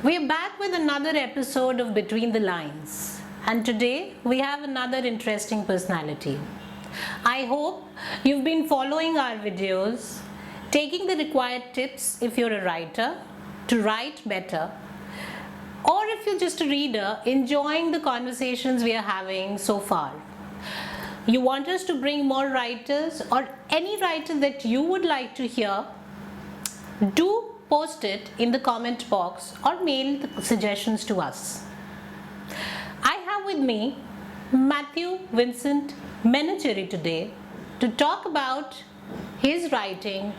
We're back with another episode of Between the Lines, and today we have another interesting personality. I hope you've been following our videos, taking the required tips if you're a writer to write better, or if you're just a reader, enjoying the conversations we are having so far. You want us to bring more writers or any writer that you would like to hear, do post it in the comment box or mail the suggestions to us. I have with me Mathew Vincent Menacherry today to talk about his writing,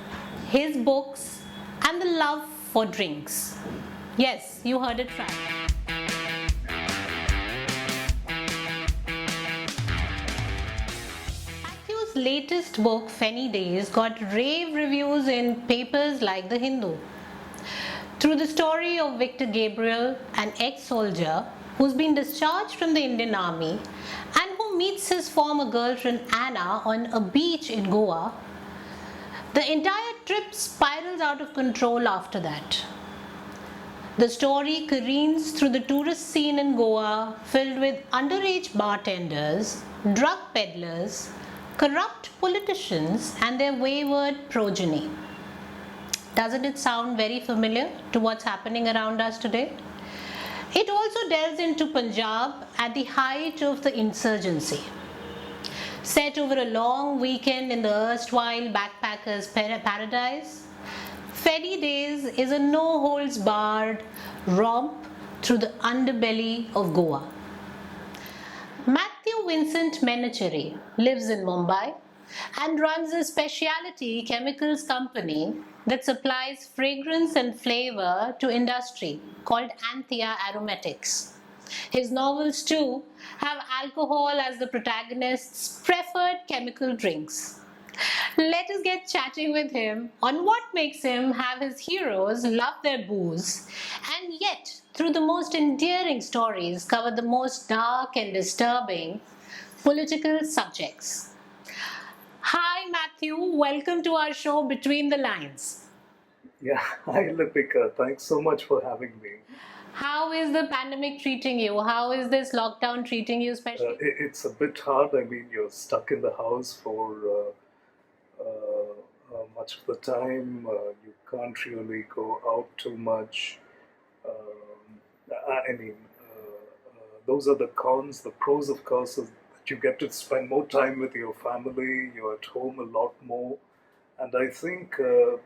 his books, and the love for drinks. Yes, you heard it right. Mathew's latest book, Feni Daze, got rave reviews in papers like The Hindu. Through the story of Victor Gabriel, an ex-soldier who's been discharged from the Indian Army and who meets his former girlfriend Anna on a beach in Goa, the entire trip spirals out of control after that. The story careens through the tourist scene in Goa filled with underage bartenders, drug peddlers, corrupt politicians and their wayward progeny. Doesn't it sound very familiar to what's happening around us today? It also delves into Punjab at the height of the insurgency. Set over a long weekend in the erstwhile backpackers' paradise, Feni Daze is a no-holds-barred romp through the underbelly of Goa. Mathew Vincent Menacherry lives in Mumbai and runs a specialty chemicals company that supplies fragrance and flavor to industry called Anthea Aromatics. His novels too have alcohol as the protagonist's preferred chemical drinks. Let us get chatting with him on what makes him have his heroes love their booze and yet, through the most endearing stories, cover the most dark and disturbing political subjects. Hi Mathew, welcome to our show Between the Lines. Yeah, hi Lipika. Thanks so much for having me. How is the pandemic treating you? How is this lockdown treating you especially? It's a bit hard. I mean, you're stuck in the house for much of the time. You can't really go out too much. Those are the cons. The pros, of course, is that you get to spend more time with your family. You're at home a lot more. And I think the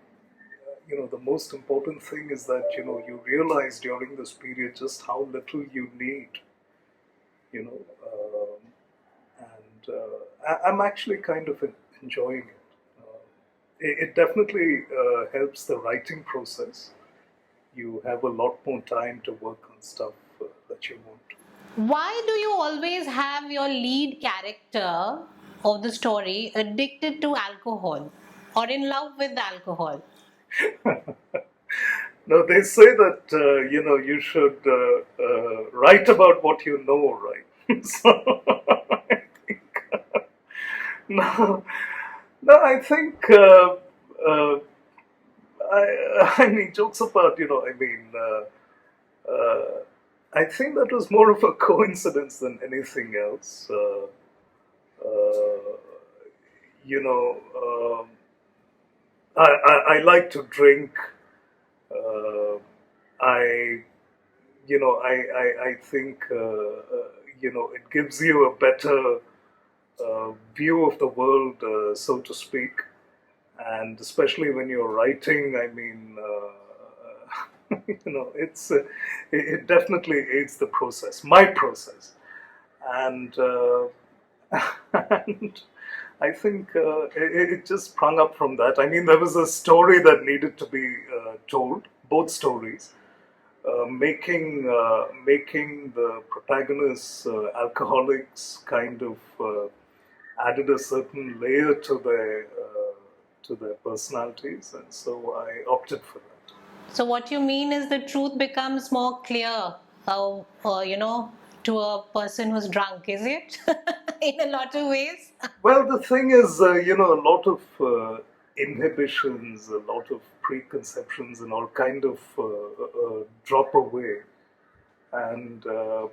most important thing is that you realize during this period just how little you need. You know, and I'm actually kind of enjoying it. It definitely helps the writing process. You have a lot more time to work on stuff that you want. Why do you always have your lead character of the story addicted to alcohol or in love with alcohol? No, they say that you should write about what you know, right? So I think no, no, I think I mean jokes apart. I think that was more of a coincidence than anything else. You know, I like to drink. I I think it gives you a better view of the world, so to speak, and especially when you're writing. I mean, it definitely aids the process, my process, and and I think it just sprung up from that. I mean, there was a story that needed to be told, both stories. Making the protagonists alcoholics kind of added a certain layer to their personalities, and so I opted for that. So what you mean is the truth becomes more clear, to a person who's drunk, is it? In a lot of ways. Well, the thing is, a lot of inhibitions, a lot of preconceptions, and all kind of drop away. And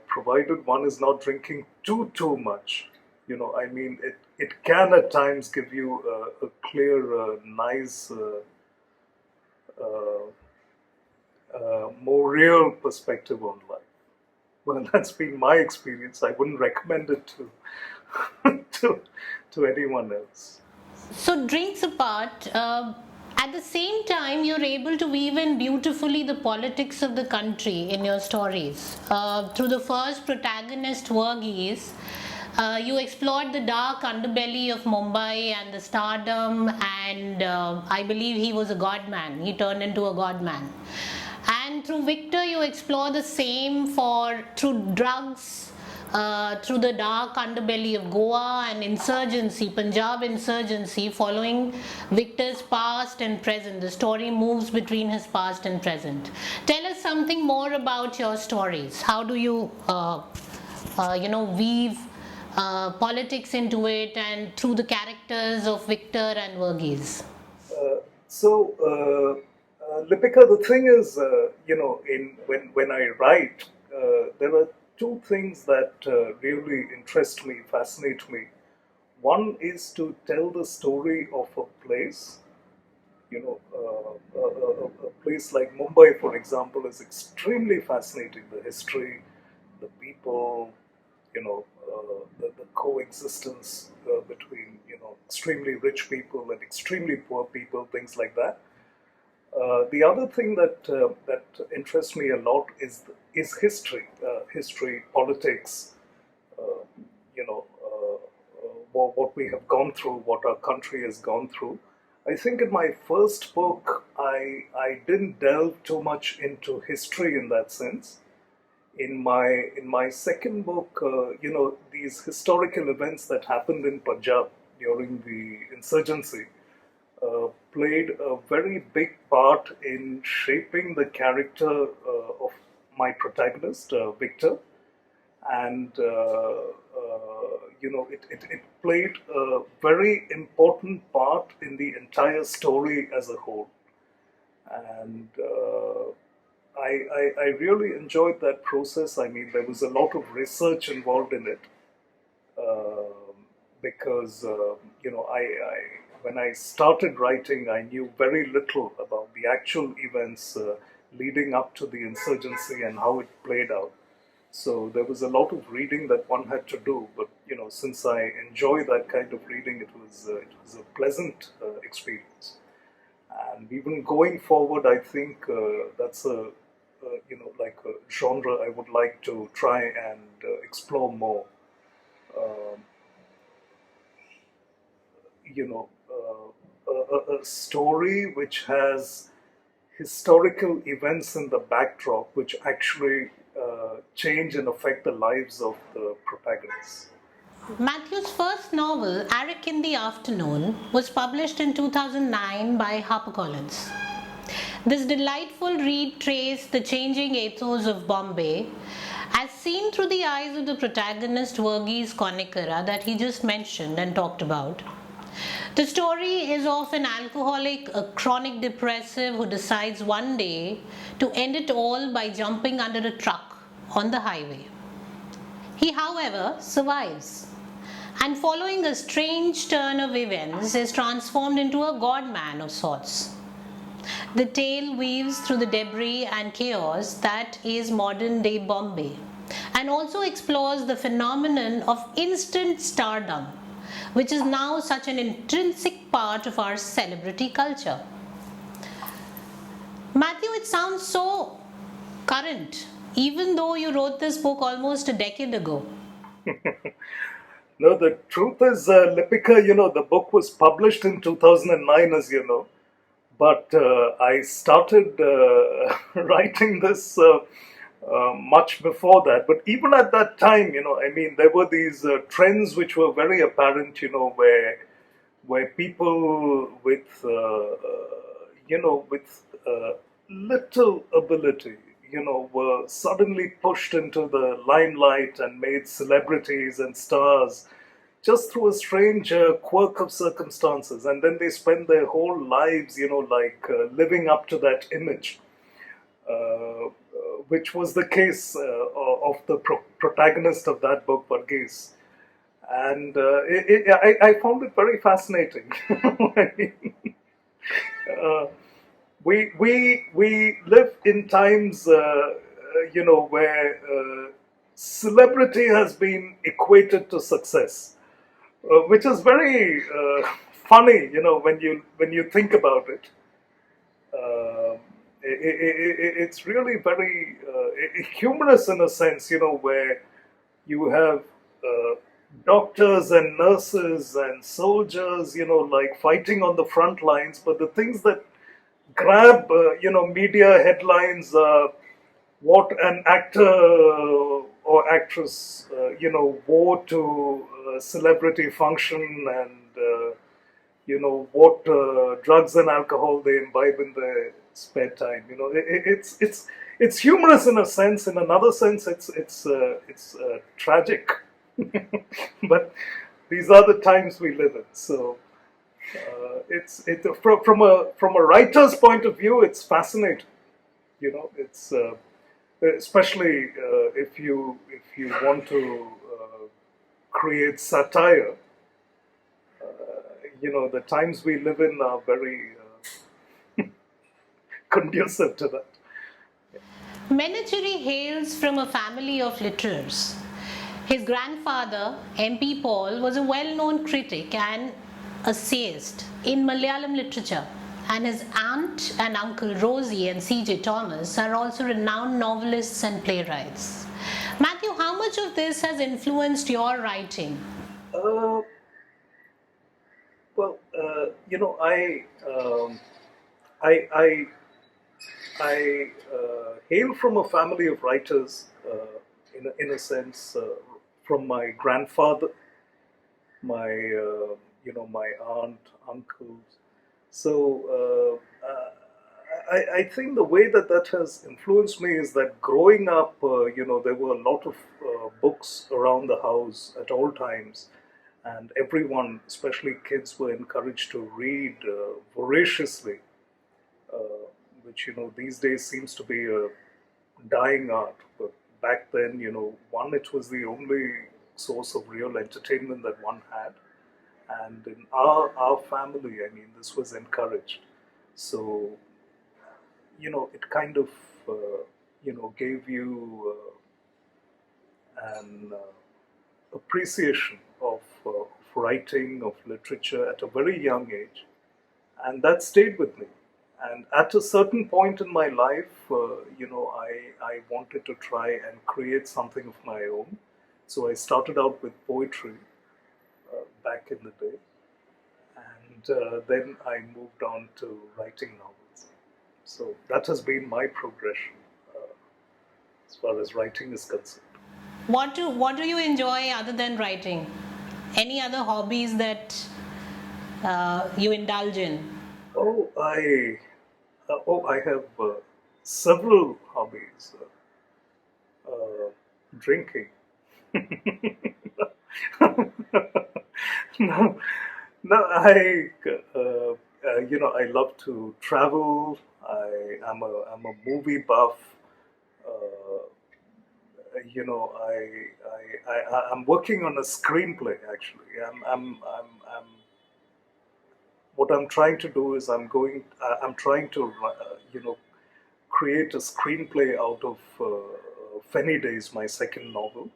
provided one is not drinking too much, I mean, it can at times give you a clear, nice, uh, more real perspective on life. Well, that's been my experience. I wouldn't recommend it to to anyone else. So, drinks apart, at the same time, you're able to weave in beautifully the politics of the country in your stories. Through the first protagonist, Verghese, you explored the dark underbelly of Mumbai and the stardom, and I believe he was a godman. He turned into a godman. And through Victor, you explore the same for through drugs, through the dark underbelly of Goa and insurgency, Punjab insurgency, following Victor's past and present. The story moves between his past and present. Tell us something more about your stories. How do you, weave politics into it and through the characters of Victor and Verghese? Lipika, the thing is, in when I write, there are two things that really interest me, fascinate me. One is to tell the story of a place. A place like Mumbai, for example, is extremely fascinating. The history, the people, the coexistence between extremely rich people and extremely poor people, things like that. The other thing that interests me a lot is history, politics. Uh, what we have gone through, what our country has gone through. I think in my first book, I didn't delve too much into history in that sense. In my second book, these historical events that happened in Punjab during the insurgency played a very big part in shaping the character of my protagonist, Victor. And it played a very important part in the entire story as a whole. And I really enjoyed that process. I mean, there was a lot of research involved in it, because I when I started writing, I knew very little about the actual events leading up to the insurgency and how it played out. So there was a lot of reading that one had to do. But since I enjoy that kind of reading, it was a pleasant experience. And even going forward, I think that's a like a genre I would like to try and explore more. Um, a story which has historical events in the backdrop which actually change and affect the lives of the protagonists. Matthew's first novel, Arrack in the Afternoon, was published in 2009 by HarperCollins. This delightful read traced the changing ethos of Bombay as seen through the eyes of the protagonist Verghese Konikara that he just mentioned and talked about. The story is of an alcoholic, a chronic depressive who decides one day to end it all by jumping under a truck on the highway. He, however, survives and, following a strange turn of events, is transformed into a god-man of sorts. The tale weaves through the debris and chaos that is modern day Bombay and also explores the phenomenon of instant stardom, which is now such an intrinsic part of our celebrity culture. Matthew, it sounds so current, even though you wrote this book almost a decade ago. No, the truth is, Lipika, the book was published in 2009, as you know. But I started writing this much before that. But even at that time, I mean, there were these trends which were very apparent, where people with, little ability, were suddenly pushed into the limelight and made celebrities and stars just through a strange quirk of circumstances, and then they spend their whole lives, like living up to that image. which was the case of the protagonist of that book, Varghese. And I found it very fascinating. I mean, uh, we live in times, where celebrity has been equated to success, which is very funny, when you think about it. Um it's really very humorous in a sense, where you have uh, doctors and nurses and soldiers, like fighting on the front lines, but the things that grab, media headlines, what an actor or actress, wore to a celebrity function, and what drugs and alcohol they imbibe in their spare time. It's humorous in a sense. In another sense, it's tragic. But these are the times we live in. So from a writer's point of view, it's fascinating. It's especially if you want to create satire. The times we live in are very conducive to that. Menachery hails from a family of literers. His grandfather, MP Paul, was a well known critic and essayist in Malayalam literature, and his aunt and uncle Rosie and C.J. Thomas are also renowned novelists and playwrights. Matthew, how much of this has influenced your writing? Uh, well, I hail from a family of writers, in a sense, from my grandfather, my aunt, uncles. So I think the way that has influenced me is that growing up, there were a lot of books around the house at all times, and everyone, especially kids, were encouraged to read voraciously, uh, which these days seems to be a dying art. But back then, one, it was the only source of real entertainment that one had, and in our family, I mean, this was encouraged. So it kind of gave you an appreciation of writing, of literature at a very young age, and that stayed with me. And at a certain point in my life, I wanted to try and create something of my own. So I started out with poetry back in the day, and then I moved on to writing novels. So that has been my progression as far as writing is concerned. What do you enjoy other than writing? Any other hobbies that you indulge in? Oh, I have several hobbies. Drinking. No, no, I love to travel. I'm a movie buff. Uh, I'm working on a screenplay actually. What I'm trying to do is I'm trying to create a screenplay out of Feni Daze, my second novel.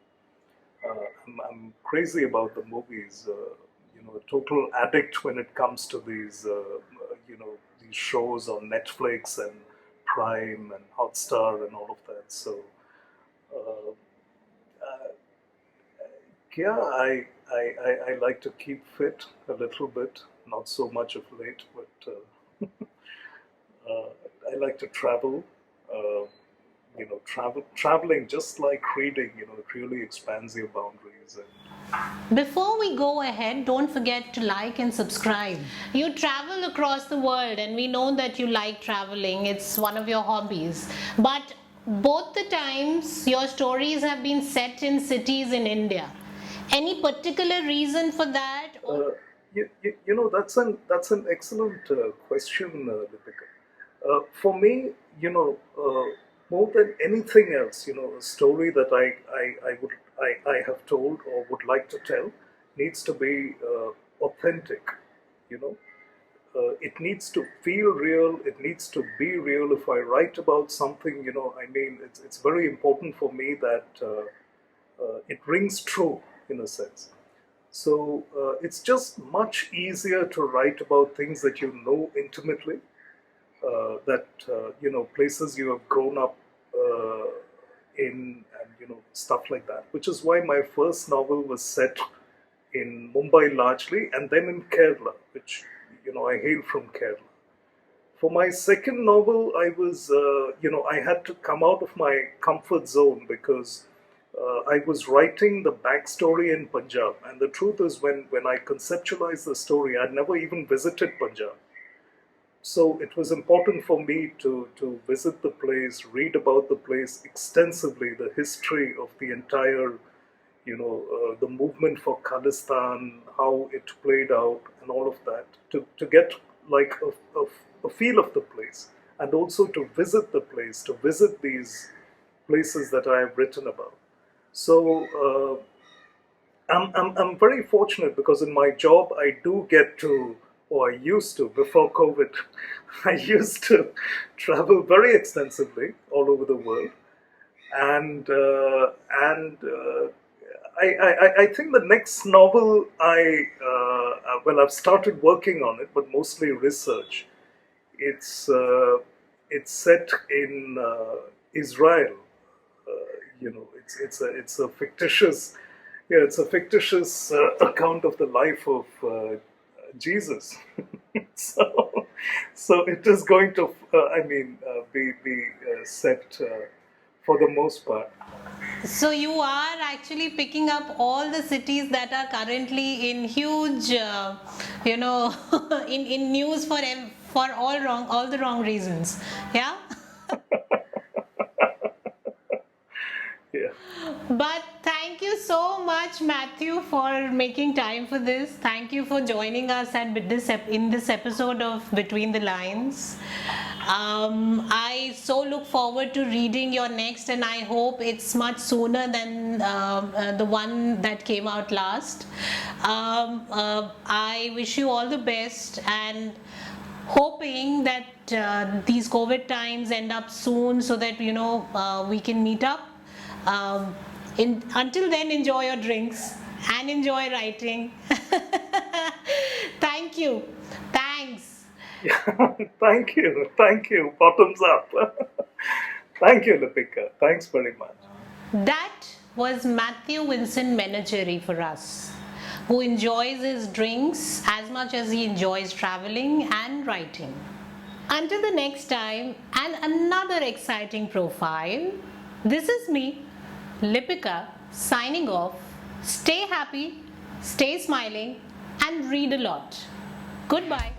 I'm crazy about the movies. A total addict when it comes to these shows on Netflix and Prime and Hotstar and all of that. So uh, uh, yeah, I like to keep fit a little bit. Not so much of late, but uh, I like to travel. Uh, traveling just like reading. It really expands your boundaries. And Before we go ahead, don't forget to like and subscribe. You travel across the world, and we know that you like traveling, it's one of your hobbies. But both the times, your stories have been set in cities in India. Any particular reason for that? that's an excellent question, Lipika. For me, more than anything else, a story that I have told or would like to tell needs to be authentic. You know, it needs to feel real. It needs to be real. If I write about something, I mean, it's very important for me that it rings true in a sense. So it's just much easier to write about things that you know intimately, that places you have grown up uh, in, and stuff like that. Which is why my first novel was set in Mumbai largely, and then in Kerala, which I hail from Kerala. For my second novel, I was, I had to come out of my comfort zone because I was writing the backstory in Punjab. And the truth is, when I conceptualized the story, I'd never even visited Punjab. So it was important for me to visit the place, read about the place extensively, the history of the entire, the movement for Khalistan, how it played out, and all of that, to get like a feel of the place, and also to visit the place, to visit these places that I have written about. So I'm very fortunate because in my job I do get to, or I used to before COVID, I used to travel very extensively all over the world, and I think the next novel I've started working on it, but mostly research. It's set in Israel. It's a fictitious, yeah, it's a fictitious account of the life of Jesus. so so it is going to be set for the most part. So you are actually picking up all the cities that are currently in huge, in news for all the wrong reasons. Yeah. Yeah. But thank you so much, Matthew, for making time for this. Thank you for joining us in this episode of Between the Lines. I so look forward to reading your next, and I hope it's much sooner than the one that came out last. I wish you all the best, and hoping that these COVID times end up soon so that we can meet up. Um, until then, enjoy your drinks and enjoy writing. Thank you. Thanks. Yeah. Thank you. Bottoms up. Thank you, Lipika. Thanks very much. That was Mathew Menacherry for us, who enjoys his drinks as much as he enjoys traveling and writing. Until the next time and another exciting profile, this is me, Lipika, signing off. Stay happy, stay smiling, and read a lot. Goodbye.